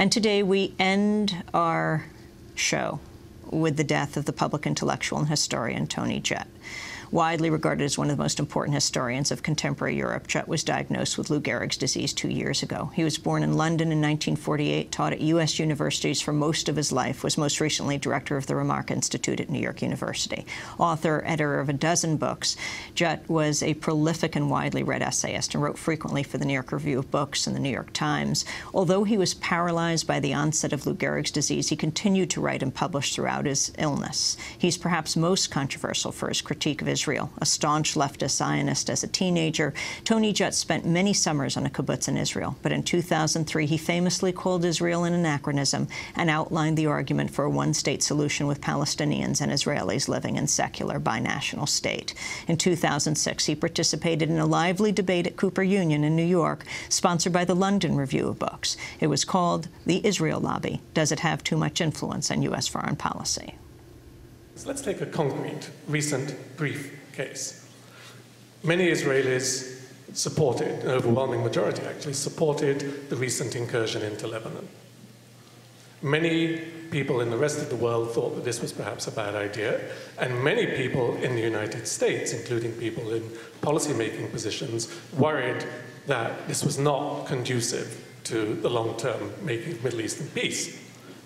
And today we end our show with the death of the public intellectual and historian Tony Judt. Widely regarded as one of the most important historians of contemporary Europe, Judt was diagnosed with Lou Gehrig's disease 2 years ago. He was born in London in 1948, taught at U.S. universities for most of his life, was most recently director of the Remarque Institute at New York University. Author, editor of a dozen books, Judt was a prolific and widely read essayist and wrote frequently for the New York Review of Books and the New York Times. Although he was paralyzed by the onset of Lou Gehrig's disease, he continued to write and publish throughout his illness. He's perhaps most controversial for his critique of Israel. A staunch leftist Zionist as a teenager, Tony Judt spent many summers on a kibbutz in Israel, but in 2003 he famously called Israel an anachronism and outlined the argument for a one-state solution with Palestinians and Israelis living in secular binational state. In 2006 he participated in a lively debate at Cooper Union in New York, sponsored by the London Review of Books. It was called The Israel Lobby: Does It Have Too Much Influence on U.S. Foreign Policy? So let's take a concrete, recent, brief case. Many Israelis supported, an overwhelming majority actually, supported the recent incursion into Lebanon. Many people in the rest of the world thought that this was perhaps a bad idea, and many people in the United States, including people in policy-making positions, worried that this was not conducive to the long-term making of Middle Eastern peace.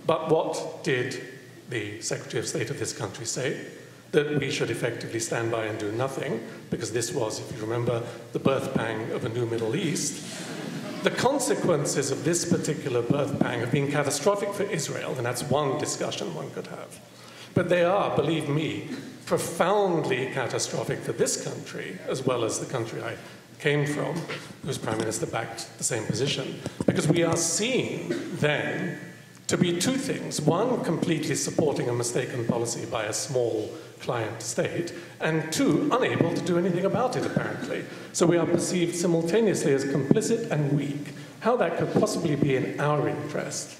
But what did the Secretary of State of this country say? That we should effectively stand by and do nothing, because this was, if you remember, the birth pang of a new Middle East. The consequences of this particular birth pang have been catastrophic for Israel, and that's one discussion one could have. But they are, believe me, profoundly catastrophic for this country, as well as the country I came from, whose Prime Minister backed the same position, because we are seen then to be two things. One, completely supporting a mistaken policy by a small client state, and two, unable to do anything about it, apparently. So we are perceived simultaneously as complicit and weak. How that could possibly be in our interest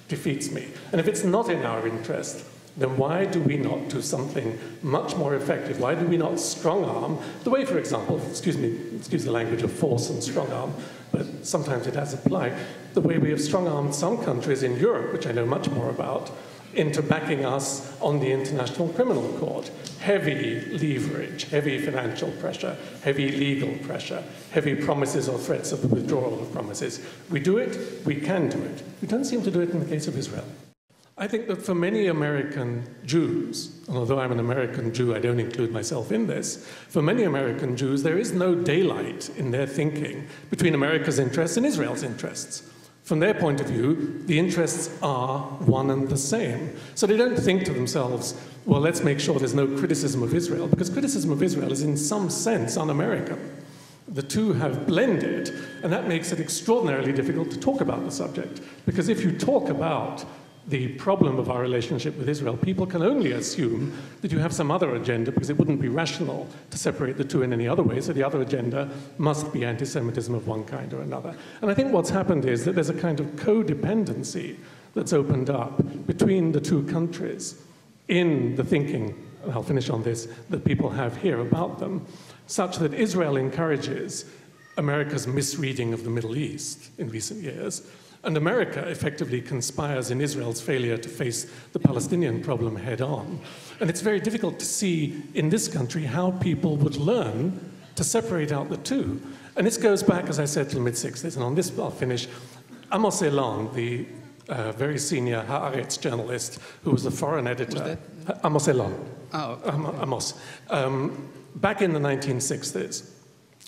defeats me. And if it's not in our interest, then why do we not do something much more effective? Why do we not strong-arm the way, for example, excuse the language of force and strong-arm, but sometimes it has applied, the way we have strong-armed some countries in Europe, which I know much more about, into backing us on the International Criminal Court. Heavy leverage, heavy financial pressure, heavy legal pressure, heavy promises or threats of the withdrawal of promises. We do it, we can do it. We don't seem to do it in the case of Israel. I think that for many American Jews, and although I'm an American Jew, I don't include myself in this, for many American Jews, there is no daylight in their thinking between America's interests and Israel's interests. From their point of view, the interests are one and the same. So they don't think to themselves, well, let's make sure there's no criticism of Israel, because criticism of Israel is in some sense un-American. The two have blended, and that makes it extraordinarily difficult to talk about the subject, because if you talk about the problem of our relationship with Israel, people can only assume that you have some other agenda, because it wouldn't be rational to separate the two in any other way, so the other agenda must be anti-Semitism of one kind or another. And I think what's happened is that there's a kind of codependency that's opened up between the two countries in the thinking, and I'll finish on this, that people have here about them, such that Israel encourages America's misreading of the Middle East in recent years, and America effectively conspires in Israel's failure to face the Palestinian problem head on. And it's very difficult to see in this country how people would learn to separate out the two. And this goes back, as I said, to the mid-60s. And on this, I'll finish. Amos Elan, the very senior Haaretz journalist, who was the foreign editor. Amos Elan. Oh, okay. Amos. Back in the 1960s,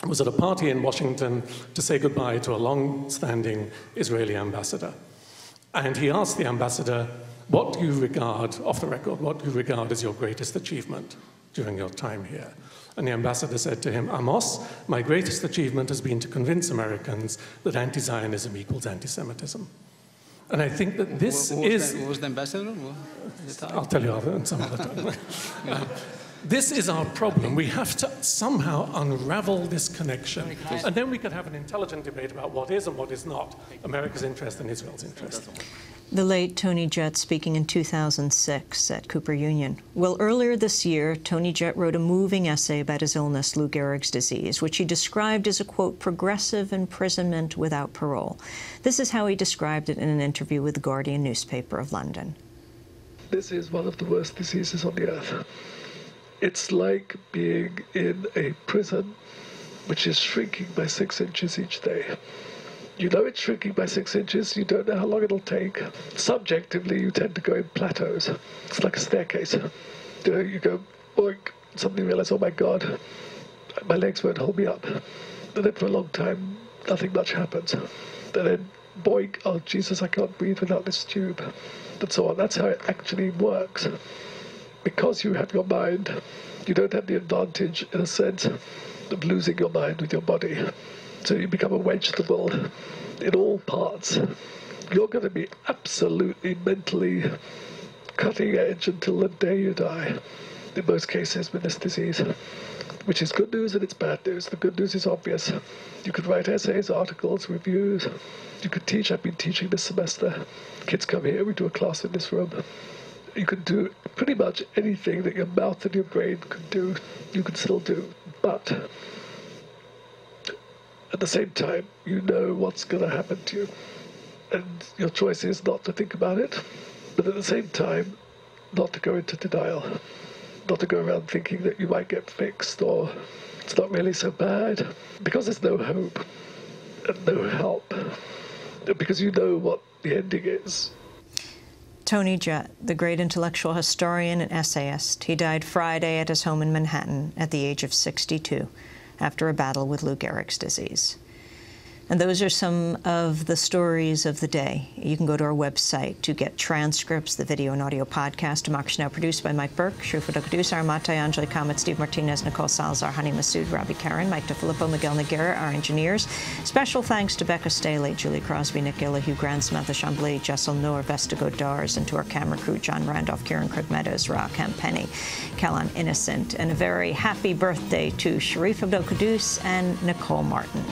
was at a party in Washington to say goodbye to a long-standing Israeli ambassador. And he asked the ambassador, what do you regard, off the record, what do you regard as your greatest achievement during your time here? And the ambassador said to him, Amos, my greatest achievement has been to convince Americans that anti-Zionism equals anti-Semitism. And I think that this is... What was the ambassador? I'll tell you some other time. This is our problem. We have to somehow unravel this connection. And then we could have an intelligent debate about what is and what is not America's interest and Israel's interest. The late Tony Judt speaking in 2006 at Cooper Union. Well, earlier this year, Tony Judt wrote a moving essay about his illness, Lou Gehrig's disease, which he described as a, quote, progressive imprisonment without parole. This is how he described it in an interview with the Guardian newspaper of London. This is one of the worst diseases on the earth. It's like being in a prison which is shrinking by 6 inches each day. You know it's shrinking by 6 inches, you don't know how long it'll take. Subjectively, you tend to go in plateaus. It's like a staircase. You go, boink, suddenly realize, oh my God, my legs won't hold me up. And then for a long time, nothing much happens. And then, boink, oh Jesus, I can't breathe without this tube. And so on. That's how it actually works. Because you have your mind, you don't have the advantage, in a sense, of losing your mind with your body. So you become a vegetable in all parts. You're going to be absolutely mentally cutting edge until the day you die, in most cases with this disease, which is good news and it's bad news. The good news is obvious. You could write essays, articles, reviews. You could teach. I've been teaching this semester. Kids come here, we do a class in this room. You can do pretty much anything that your mouth and your brain can do, you can still do. But at the same time, you know what's going to happen to you. And your choice is not to think about it, but at the same time, not to go into denial. Not to go around thinking that you might get fixed or it's not really so bad. Because there's no hope and no help. Because you know what the ending is. Tony Judt, the great intellectual historian and essayist. He died Friday at his home in Manhattan at the age of 62 after a battle with Lou Gehrig's disease. And those are some of the stories of the day. You can go to our website to get transcripts, the video and audio podcast, Democracy Now! Produced by Mike Burke, Shrufa Dokudusa, Armata, Anjali Kamat, Steve Martinez, Nicole Salazar, Hani Masood, Robbie Karen, Mike DeFilippo, Miguel Noguera, our engineers. Special thanks to Becca Staley, Julie Crosby, Nick Gilla, Hugh Grant, Samantha Chambly, Jessel Noor, Vesta Godars, and to our camera crew, John Randolph, Kieran Craig Meadows, Ra Penny, Callan Innocent, and a very happy birthday to Sharif Abdel-Quddus and Nicole Martin.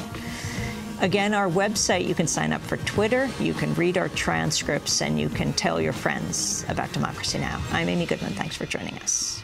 Again, our website, you can sign up for Twitter, you can read our transcripts, and you can tell your friends about Democracy Now! I'm Amy Goodman. Thanks for joining us.